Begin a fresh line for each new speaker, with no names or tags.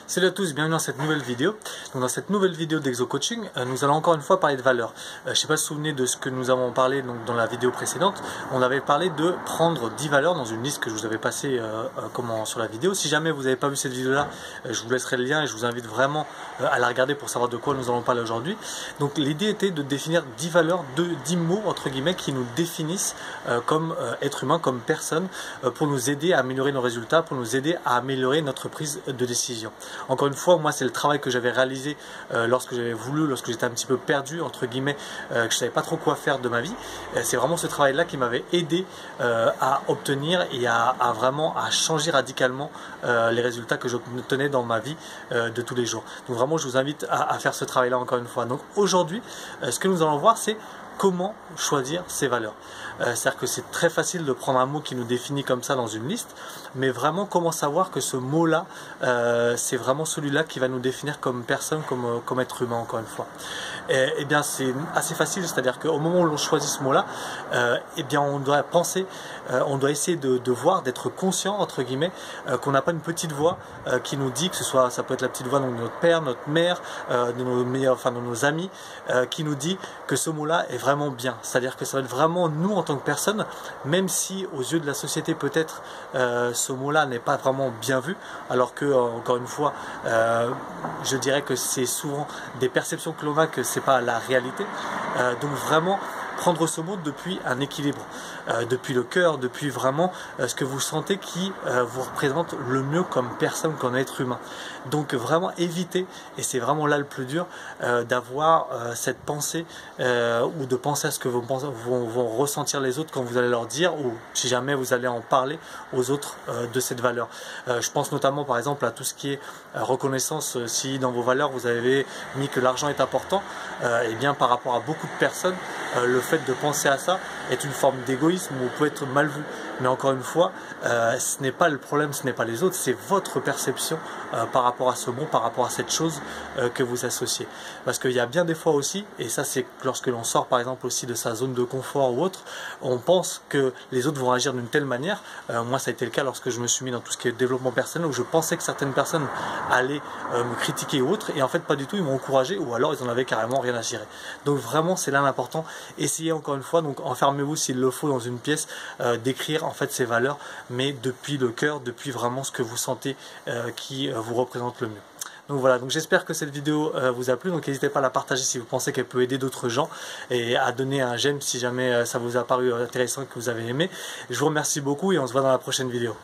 Salut à tous, bienvenue dans cette nouvelle vidéo. Donc dans cette nouvelle vidéo d'Exo Coaching, nous allons encore une fois parler de valeurs. Je ne sais pas si vous vous souvenez de ce que nous avons parlé dans la vidéo précédente. On avait parlé de prendre 10 valeurs dans une liste que je vous avais passée sur la vidéo. Si jamais vous n'avez pas vu cette vidéo-là, je vous laisserai le lien et je vous invite vraiment à la regarder pour savoir de quoi nous allons parler aujourd'hui. Donc l'idée était de définir 10 valeurs, 10 mots entre guillemets qui nous définissent comme être humain, comme personne, pour nous aider à améliorer nos résultats, pour nous aider à améliorer notre prise de décision. Encore une fois, moi c'est le travail que j'avais réalisé lorsque j'étais un petit peu perdu entre guillemets, que je savais pas trop quoi faire de ma vie. C'est vraiment ce travail là qui m'avait aidé à obtenir et à changer radicalement les résultats que j'obtenais dans ma vie de tous les jours. Donc vraiment je vous invite à faire ce travail là encore une fois. Donc aujourd'hui ce que nous allons voir, c'est comment choisir ces valeurs. C'est-à-dire que c'est très facile de prendre un mot qui nous définit comme ça dans une liste, mais vraiment comment savoir que ce mot-là, c'est vraiment celui-là qui va nous définir comme personne, comme être humain encore une fois. Eh bien c'est assez facile, c'est-à-dire qu'au moment où l'on choisit ce mot-là, eh bien on doit penser, on doit essayer de voir, d'être conscient entre guillemets, qu'on n'a pas une petite voix qui nous dit, que ça peut être la petite voix de notre père, notre mère, de nos amis, qui nous dit que ce mot-là est vraiment bien. C'est-à-dire que ça va être vraiment nous en tant que personne, même si aux yeux de la société peut-être ce mot-là n'est pas vraiment bien vu, alors que encore une fois, je dirais que c'est souvent des perceptions que l'on a, que c'est pas la réalité. Donc vraiment prendre ce mot depuis un équilibre, depuis le cœur, depuis vraiment ce que vous sentez qui vous représente le mieux comme personne, comme être humain. Donc vraiment éviter, et c'est vraiment là le plus dur, d'avoir cette pensée ou de penser à ce que vont ressentir les autres quand vous allez leur dire, ou si jamais vous allez en parler aux autres de cette valeur. Je pense notamment par exemple à tout ce qui est reconnaissance. Si dans vos valeurs vous avez mis que l'argent est important, et bien par rapport à beaucoup de personnes, le fait de penser à ça est une forme d'égoïsme ou peut être mal vu. Mais encore une fois, ce n'est pas le problème, ce n'est pas les autres, c'est votre perception par rapport à ce mot, par rapport à cette chose que vous associez. Parce qu'il y a bien des fois aussi, et ça c'est lorsque l'on sort par exemple aussi de sa zone de confort ou autre, on pense que les autres vont agir d'une telle manière. Moi ça a été le cas lorsque je me suis mis dans tout ce qui est développement personnel, où je pensais que certaines personnes allaient me critiquer ou autre, et en fait pas du tout, ils m'ont encouragé, ou alors ils en avaient carrément rien à cirer. Donc vraiment c'est là l'important. Essayez encore une fois, donc enfermez-vous s'il le faut dans une pièce, d'écrire en fait ces valeurs, mais depuis le cœur, depuis vraiment ce que vous sentez qui vous représente le mieux. Donc voilà, donc j'espère que cette vidéo vous a plu, donc n'hésitez pas à la partager si vous pensez qu'elle peut aider d'autres gens, et à donner un j'aime si jamais ça vous a paru intéressant et que vous avez aimé. Je vous remercie beaucoup et on se voit dans la prochaine vidéo.